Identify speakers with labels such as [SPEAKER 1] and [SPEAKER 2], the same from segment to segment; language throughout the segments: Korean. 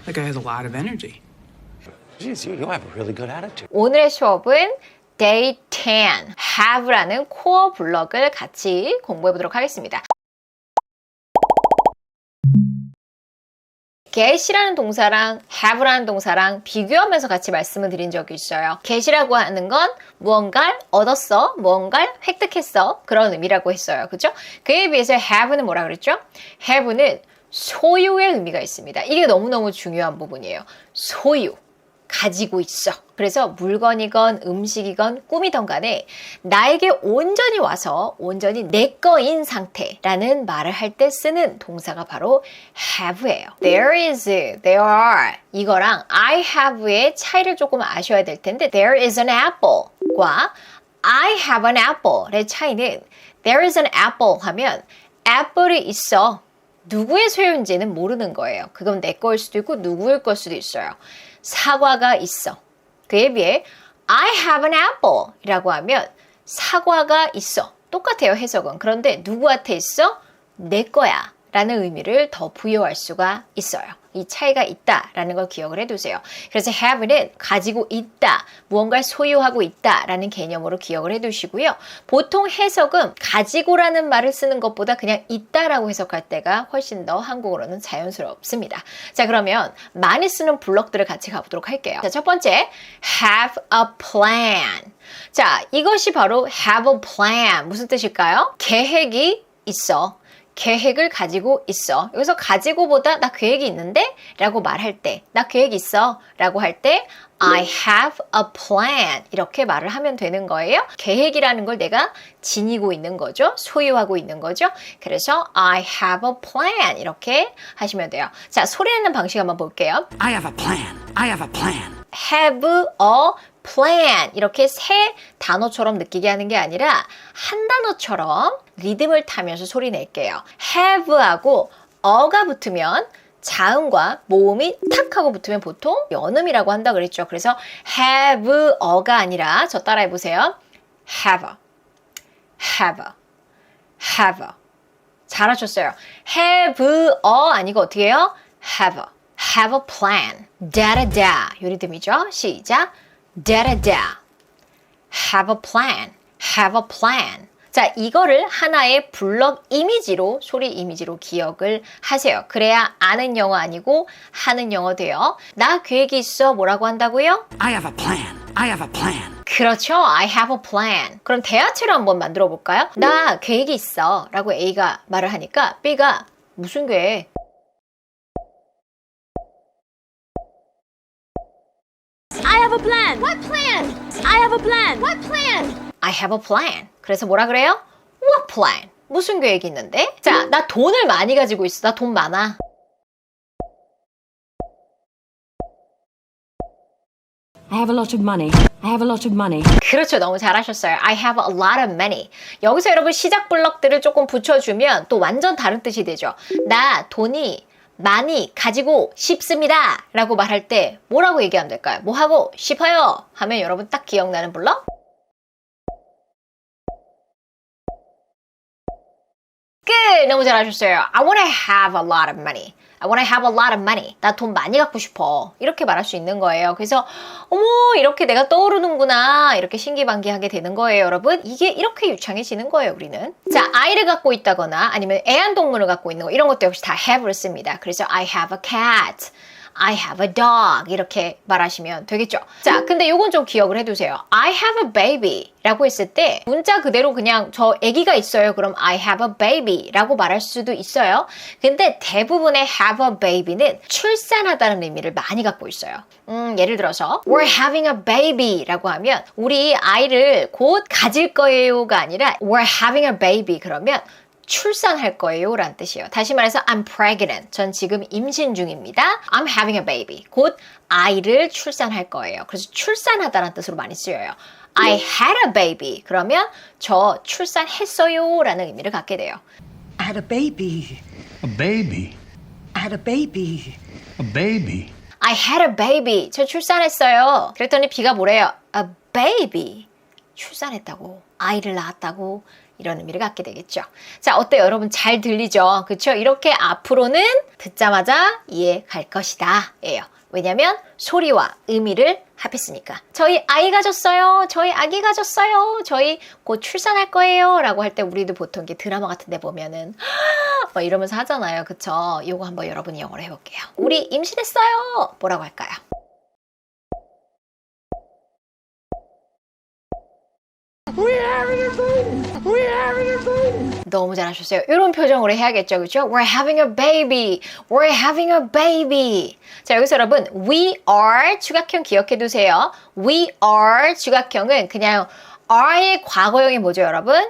[SPEAKER 1] That guy has a lot of energy.
[SPEAKER 2] Geez, you have a really good attitude.
[SPEAKER 3] 오늘의 수업은 day 10, have라는 코어 블럭을 같이 공부해 보도록 하겠습니다. get이라는 동사랑 have라는 동사랑 비교하면서 같이 말씀을 드린 적이 있어요. get이라고 하는 건 무언가를 얻었어, 무언가를 획득했어 그런 의미라고 했어요. 그죠? 그에 비해서 have는 뭐라 그랬죠? have는 소유의 의미가 있습니다. 이게 너무너무 중요한 부분이에요. 소유. 가지고 있어. 그래서 물건이건 음식이건 꿈이던 간에 나에게 온전히 와서 온전히 내 거인 상태라는 말을 할 때 쓰는 동사가 바로 have예요. There is, there are 이거랑 I have의 차이를 조금 아셔야 될 텐데 there is an apple과 I have an apple의 차이는 there is an apple 하면 apple이 있어. 누구의 소유인지는 모르는 거예요. 그건 내 거일 수도 있고 누구일 걸 수도 있어요. 사과가 있어. 그에 비해 I have an apple 이라고 하면 사과가 있어. 똑같아요, 해석은. 그런데 누구한테 있어? 내 거야 라는 의미를 더 부여할 수가 있어요. 이 차이가 있다라는 걸 기억을 해두세요. 그래서 have는 가지고 있다, 무언가를 소유하고 있다라는 개념으로 기억을 해두시고요. 보통 해석은 가지고라는 말을 쓰는 것보다 그냥 있다라고 해석할 때가 훨씬 더 한국어로는 자연스럽습니다. 자, 그러면 많이 쓰는 블럭들을 같이 가보도록 할게요. 자, 첫 번째, have a plan. 자, 이것이 바로 have a plan. 무슨 뜻일까요? 계획이 있어. 계획을 가지고 있어. 여기서 가지고보다 나 계획이 있는데? 라고 말할 때, 나 계획 있어 라고 할 때 I have a plan 이렇게 말을 하면 되는 거예요. 계획이라는 걸 내가 지니고 있는 거죠. 소유하고 있는 거죠. 그래서 I have a plan 이렇게 하시면 돼요. 자, 소리 내는 방식 한번 볼게요.
[SPEAKER 1] I have a plan. I have a plan.
[SPEAKER 3] have a plan 이렇게 세 단어처럼 느끼게 하는 게 아니라 한 단어처럼 리듬을 타면서 소리 낼게요. have하고 어가 붙으면 자음과 모음이 탁 하고 붙으면 보통 연음이라고 한다 그랬죠. 그래서 have 어가 아니라 저 따라해 보세요. have, have, have. 잘하셨어요. have 아니고 어떻게 해요? have a plan. 다다다 요 리듬이죠. 시작. 다다다. have a plan. have a plan. 자, 이거를 하나의 블럭 이미지로, 소리 이미지로 기억을 하세요. 그래야 아는 영어 아니고 하는 영어 돼요. 나 계획이 있어. 뭐라고 한다고요?
[SPEAKER 1] I have a plan. I have a plan.
[SPEAKER 3] 그렇죠. I have a plan. 그럼 대화체로 한번 만들어 볼까요? 나 계획이 있어. 라고 A가 말을 하니까 B가 무슨 계획?
[SPEAKER 4] I have a plan.
[SPEAKER 3] What plan?
[SPEAKER 4] I have a plan.
[SPEAKER 3] What plan? I have a plan. 그래서 뭐라 그래요? What plan? 무슨 계획이 있는데? 자, 나 돈을 많이 가지고 있어. 나 돈 많아.
[SPEAKER 4] I have a lot of money. I have a lot of money.
[SPEAKER 3] 그렇죠. 너무 잘하셨어요. I have a lot of money. 여기서 여러분 시작 블럭들을 조금 붙여주면 또 완전 다른 뜻이 되죠. 나 돈이 많이 가지고 싶습니다. 라고 말할 때 뭐라고 얘기하면 될까요? 뭐 하고 싶어요? 하면 여러분 딱 기억나는 블럭? 끝! 너무 잘하셨어요. I want to have a lot of money. I want to have a lot of money. 나 돈 많이 갖고 싶어. 이렇게 말할 수 있는 거예요. 그래서 어머 이렇게 내가 떠오르는구나. 이렇게 신기반기하게 되는 거예요, 여러분. 이게 이렇게 유창해지는 거예요, 우리는. 자, 아이를 갖고 있다거나 아니면 애완동물을 갖고 있는 거 이런 것도 역시 다 have를 씁니다. 그래서 I have a cat. I have a dog 이렇게 말하시면 되겠죠. 자, 근데 요건 좀 기억을 해두세요. I have a baby 라고 했을 때 문자 그대로 그냥 저 아기가 있어요. 그럼 I have a baby 라고 말할 수도 있어요. 근데 대부분의 have a baby는 출산하다는 의미를 많이 갖고 있어요. 예를 들어서 We're having a baby 라고 하면 우리 아이를 곧 가질 거예요가 아니라 We're having a baby 그러면 출산할 거예요 라는 뜻이에요. 다시 말해서 I'm pregnant. 전 지금 임신 중입니다. I'm having a baby. 곧 아이를 출산할 거예요. 그래서 출산하다라는 뜻으로 많이 쓰여요. I had a baby. 그러면 저 출산했어요 라는 의미를 갖게 돼요.
[SPEAKER 5] I had a baby.
[SPEAKER 6] A baby.
[SPEAKER 5] I had a baby.
[SPEAKER 6] A baby.
[SPEAKER 3] I had a baby. 저 출산했어요. 그랬더니 B가 뭐래요? A baby. 출산했다고. 아이를 낳았다고. 이런 의미를 갖게 되겠죠. 자, 어때요? 여러분 잘 들리죠? 그쵸? 이렇게 앞으로는 듣자마자 이해 갈 것이다 예요. 왜냐면 소리와 의미를 합했으니까. 저희 아이 가졌어요. 저희 아기 가졌어요. 저희 곧 출산할 거예요. 라고 할 때 우리도 보통 이게 드라마 같은 데 보면은 막 이러면서 하잖아요. 그쵸? 요거 한번 여러분이 영어로 해볼게요. 우리 임신했어요. 뭐라고 할까요? 너무 잘하셨어요. 이런 표정으로 해야겠죠. 그렇죠? We're having a baby. We're having a baby. 자, 여기서 여러분 we are 추각형 기억해 두세요. We are 추각형은 그냥 are의 과거형이 뭐죠, 여러분?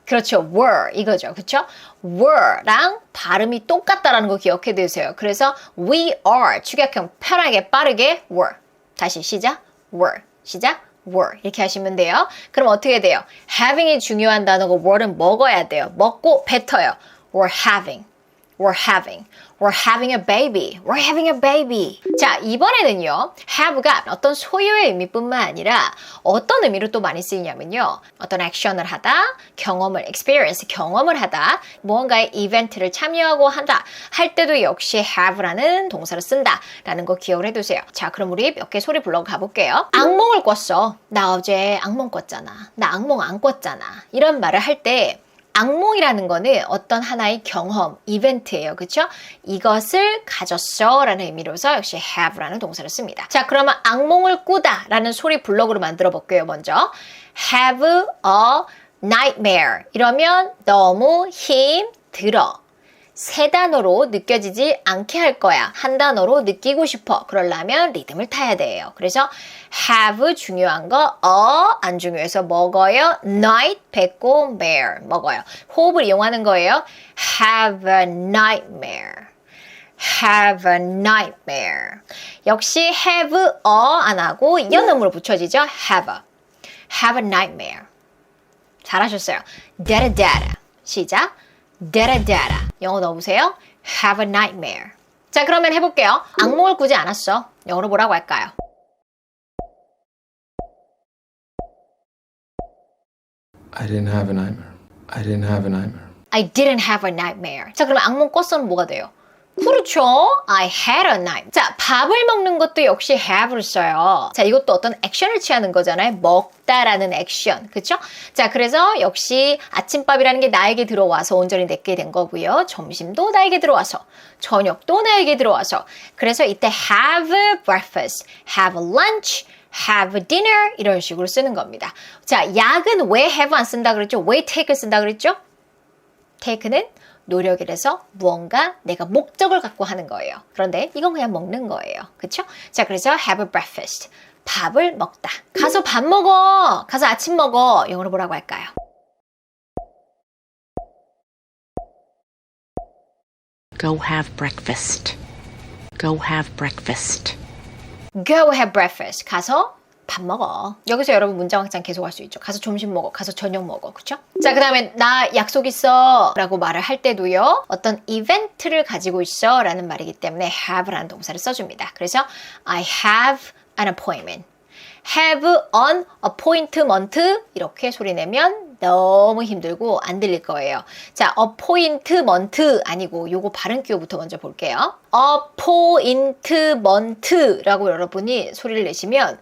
[SPEAKER 3] 그렇죠. were 이거죠. 그렇죠? were랑 발음이 똑같다라는 거 기억해 두세요. 그래서 we are 추각형 편하게 빠르게 were. 다시 시작. were. 시작. were 이렇게 하시면 돼요. 그럼 어떻게 돼요? having이 중요한 단어고 were는 먹어야 돼요. 먹고 뱉어요. we're having a baby. We're having a baby. 자, 이번에는요. have가 어떤 소유의 의미뿐만 아니라 어떤 의미로 또 많이 쓰이냐면요. 어떤 액션을 하다, experience, 경험을 하다, 무언가의 이벤트를 참여하고 한다 할 때도 역시 have라는 동사를 쓴다라는 거 기억을 해두세요. 자, 그럼 우리 몇 개 소리 불러 가볼게요. 악몽을 꿨어. 나 어제 악몽 꿨잖아. 나 악몽 안 꿨잖아. 이런 말을 할 때 악몽이라는 거는 어떤 하나의 경험, 이벤트예요. 그렇죠? 이것을 가졌어 라는 의미로서 역시 have라는 동사를 씁니다. 자, 그러면 악몽을 꾸다 라는 소리 블록으로 만들어 볼게요. 먼저 have a nightmare 이러면 너무 힘들어. 세 단어로 느껴지지 않게 할 거야. 한 단어로 느끼고 싶어. 그러려면 리듬을 타야 돼요. 그래서 have 중요한 거, 안 중요해서 먹어요. night 뱉고 mare 먹어요. 호흡을 이용하는 거예요. have a nightmare. have a nightmare. 역시 have a 안 하고 연음으로 붙여지죠. have a nightmare. 잘하셨어요. dada dada. 시작. dada dada. 영어 넣어보세요. have a nightmare. 자, 그러면 해볼게요. 악몽을 꾸지 않았어. 영어로 뭐라고 할까요?
[SPEAKER 7] I didn't have a nightmare. I didn't have a nightmare.
[SPEAKER 3] I didn't have a nightmare. 자, 그러면 악몽 꿨어는 뭐가 돼요? 그렇죠. I had a nightmare. 자, 밥을 먹는 것도 역시 have를 써요. 자, 이것도 어떤 액션을 취하는 거잖아요. 먹다라는 액션. 그렇죠? 자, 그래서 역시 아침밥이라는 게 나에게 들어와서 온전히 내게 된 거고요. 점심도 나에게 들어와서, 저녁도 나에게 들어와서. 그래서 이때 have breakfast, have lunch, have dinner 이런 식으로 쓰는 겁니다. 자, 약은 왜 have 안 쓴다 그랬죠? 왜 take를 쓴다 그랬죠? take는 노력이라서 무언가 내가 목적을 갖고 하는 거예요. 그런데 이건 그냥 먹는 거예요. 그렇죠? 자, 그래서 have a breakfast. 밥을 먹다. 가서 밥 먹어. 가서 아침 먹어. 영어로 뭐라고 할까요?
[SPEAKER 8] Go have breakfast. Go have breakfast.
[SPEAKER 3] Go have breakfast. 가서 밥 먹어. 여기서 여러분 문장 확장 계속 할 수 있죠. 가서 점심 먹어. 가서 저녁 먹어. 그쵸? 자, 그 다음에 나 약속 있어 라고 말을 할 때도요. 어떤 이벤트를 가지고 있어 라는 말이기 때문에 have라는 동사를 써줍니다. 그래서 I have an appointment. have an appointment 이렇게 소리 내면 너무 힘들고 안 들릴 거예요. 자, appointment 아니고 요거 발음 기호부터 먼저 볼게요. appointment라고 여러분이 소리를 내시면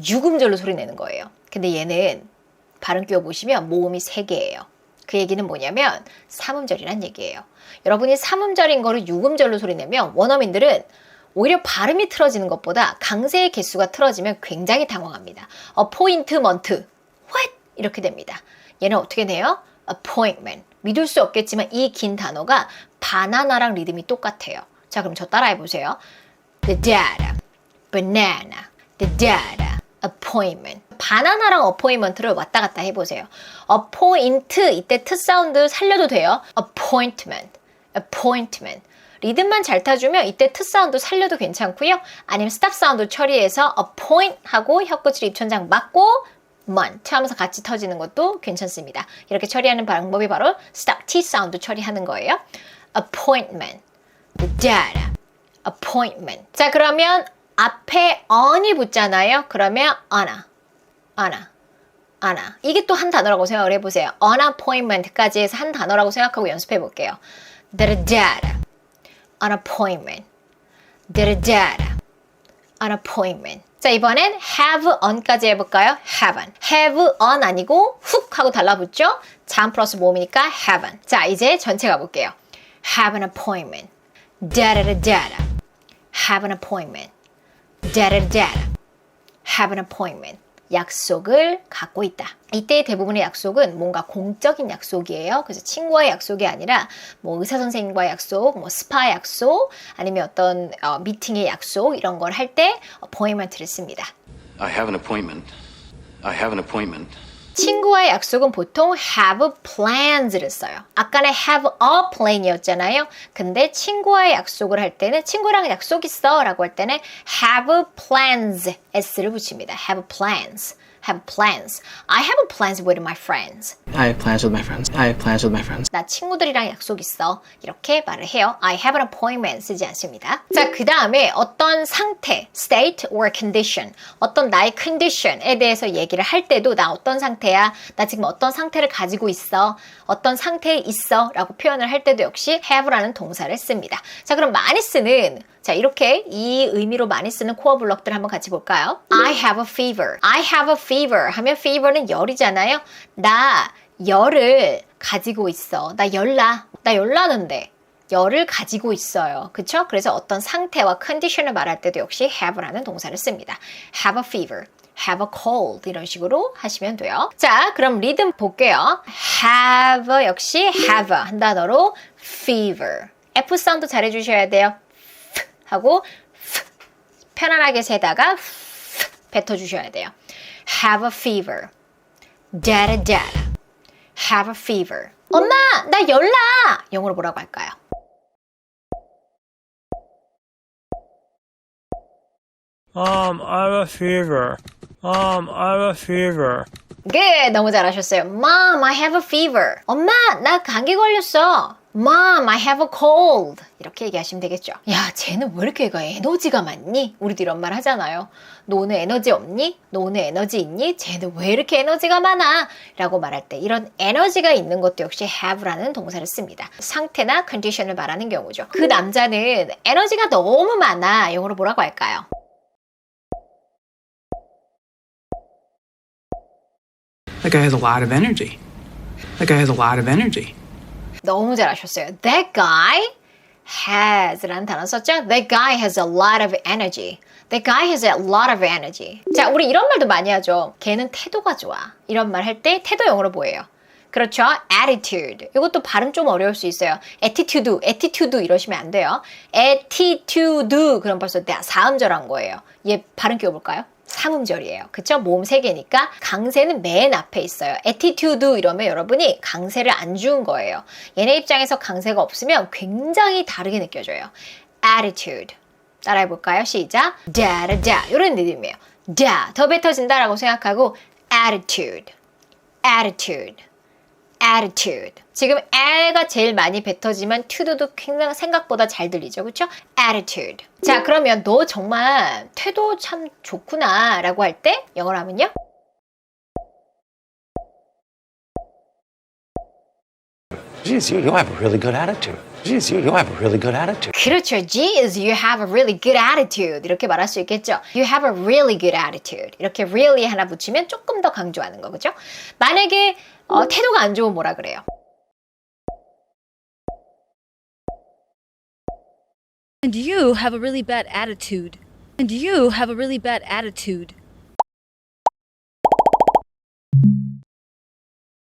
[SPEAKER 3] 유금절로 소리 내는 거예요. 근데 얘는 발음 끼워 보시면 모음이 3개예요. 그 얘기는 뭐냐면 삼음절이란 얘기예요. 여러분이 삼음절인 거를 유금절로 소리 내면 원어민들은 오히려 발음이 틀어지는 것보다 강세의 개수가 틀어지면 굉장히 당황합니다. appointment, what? 이렇게 됩니다. 얘는 어떻게 돼요? appointment. 믿을 수 없겠지만 이 긴 단어가 바나나랑 리듬이 똑같아요. 자, 그럼 저 따라해 보세요. The data, banana, the data. appointment. 바나나랑 appointment를 왔다 갔다 해보세요. appoint 이때 트 사운드 살려도 돼요. appointment. 리듬만 잘 타주면 이때 트 사운드 살려도 괜찮고요. 아니면 스탑 사운드 처리해서 appoint 하고 혀끝을 입천장 맞고 ment 하면서 같이 터지는 것도 괜찮습니다. 이렇게 처리하는 방법이 바로 스탑 T 사운드 처리하는 거예요. appointment. the data. appointment. 자, 그러면 앞에 on이 붙잖아요. 그러면 Anna. 하나. 이게 또 한 단어라고 생각을 해보세요. an appointment까지 해서 한 단어라고 생각하고 연습해 볼게요. da-da-da-da. an appointment. da-da-da-da. an appointment. 자, 이번엔 have on까지 해볼까요? have on. have on 아니고 훅 하고 달라붙죠? 잠 플러스 모음이니까 have on. 자, 이제 전체 가볼게요. have an appointment. da-da-da-da-da. have an appointment. da-da-da-da. have an appointment. 약속을 갖고 있다. 이때 대부분의 약속은 뭔가 공적인 약속이에요. 그래서 친구와의 약속이 아니라 뭐 의사 선생님과의 약속, 뭐 스파 약속, 아니면 어떤 미팅의 약속 이런 걸 할 때 appointment를 씁니다.
[SPEAKER 9] I have an appointment. I have an appointment.
[SPEAKER 3] 친구와의 약속은 보통 have plans를 써요. 아까는 have a plan이었잖아요. 근데 친구와의 약속을 할 때는 친구랑 약속 있어 라고 할 때는 have plans, s를 붙입니다. have plans. have plans. I have plans with my friends.
[SPEAKER 7] I have plans with my friends. I have plans with my friends.
[SPEAKER 3] 나 친구들이랑 약속 있어. 이렇게 말을 해요. I have an appointment 쓰지 않습니다. 자, 그 다음에 어떤 상태, state or condition, 어떤 나의 condition에 대해서 얘기를 할 때도 나 어떤 상태야, 나 지금 어떤 상태를 가지고 있어, 어떤 상태에 있어 라고 표현을 할 때도 역시 have라는 동사를 씁니다. 자, 그럼 많이 쓰는 자, 이렇게 이 의미로 많이 쓰는 코어 블럭들 한번 같이 볼까요? I have a fever. I have a fever 하면 fever는 열이잖아요. 나 열을 가지고 있어. 나 열나는데 열을 가지고 있어요. 그쵸? 그래서 어떤 상태와 컨디션을 말할 때도 역시 have라는 동사를 씁니다. have a fever. have a cold 이런 식으로 하시면 돼요. 자, 그럼 리듬 볼게요. have 역시 have 한 단어로 fever. F 사운드 잘해주셔야 돼요. 하고 편안하게 세다가 뱉어주셔야 돼요. have a fever. da-da-da. have a fever. 엄마, 나 열나! 영어로 뭐라고 할까요?
[SPEAKER 6] I have a fever. I have a fever.
[SPEAKER 3] Good, 너무 잘하셨어요. Mom, I have a fever. 엄마, 나 감기 걸렸어. Mom, I have a cold. 이렇게 얘기하시면 되겠죠. 야, 쟤는 왜 이렇게 애가 에너지가 많니? 우리도 이런 말 하잖아요. 너 오늘 에너지 없니? 너 오늘 에너지 있니? 쟤는 왜 이렇게 에너지가 많아? 라고 말할 때 이런 에너지가 있는 것도 역시 have라는 동사를 씁니다. 상태나 컨디션을 말하는 경우죠. 그 남자는 에너지가 너무 많아. 영어로 뭐라고 할까요?
[SPEAKER 1] That guy has a lot of energy. That guy has a lot of energy.
[SPEAKER 3] 너무 잘하셨어요. That guy has 라는 단어 썼죠? That guy has a lot of energy. That guy has a lot of energy. 자, 우리 이런 말도 많이 하죠. 걔는 태도가 좋아. 이런 말 할 때 태도 영어로 뭐예요? 그렇죠? attitude. 이것도 발음 좀 어려울 수 있어요. attitude 이러시면 안 돼요. attitude. 그럼 벌써 4음절 한 거예요. 얘 발음 끼워볼까요? 3음절이에요. 그쵸? 모음 3개니까 강세는 맨 앞에 있어요. attitude 이러면 여러분이 강세를 안 주은 거예요. 얘네 입장에서 강세가 없으면 굉장히 다르게 느껴져요. attitude. 따라해볼까요? 시작. da-da-da. 이런 리듬이에요. da. 더 뱉어진다라고 생각하고 attitude. 지금 에가 제일 많이 뱉어지만 to도 굉장히 생각보다 잘 들리죠. 그렇죠? attitude. 자, 그러면 너 정말 태도 참 좋구나 라고 할 때 영어로 하면요.
[SPEAKER 2] Geez, you have a really good attitude. Geez, you have a really good attitude.
[SPEAKER 3] 그렇죠. Geez, you have a really good attitude. 이렇게 말할 수 있겠죠. You have a really good attitude. 이렇게 really 하나 붙이면 조금 더 강조하는 거, 그죠? 만약에 태도가 안 좋으면 뭐라 그래요?
[SPEAKER 10] And you have a really bad attitude. And you have a really bad attitude.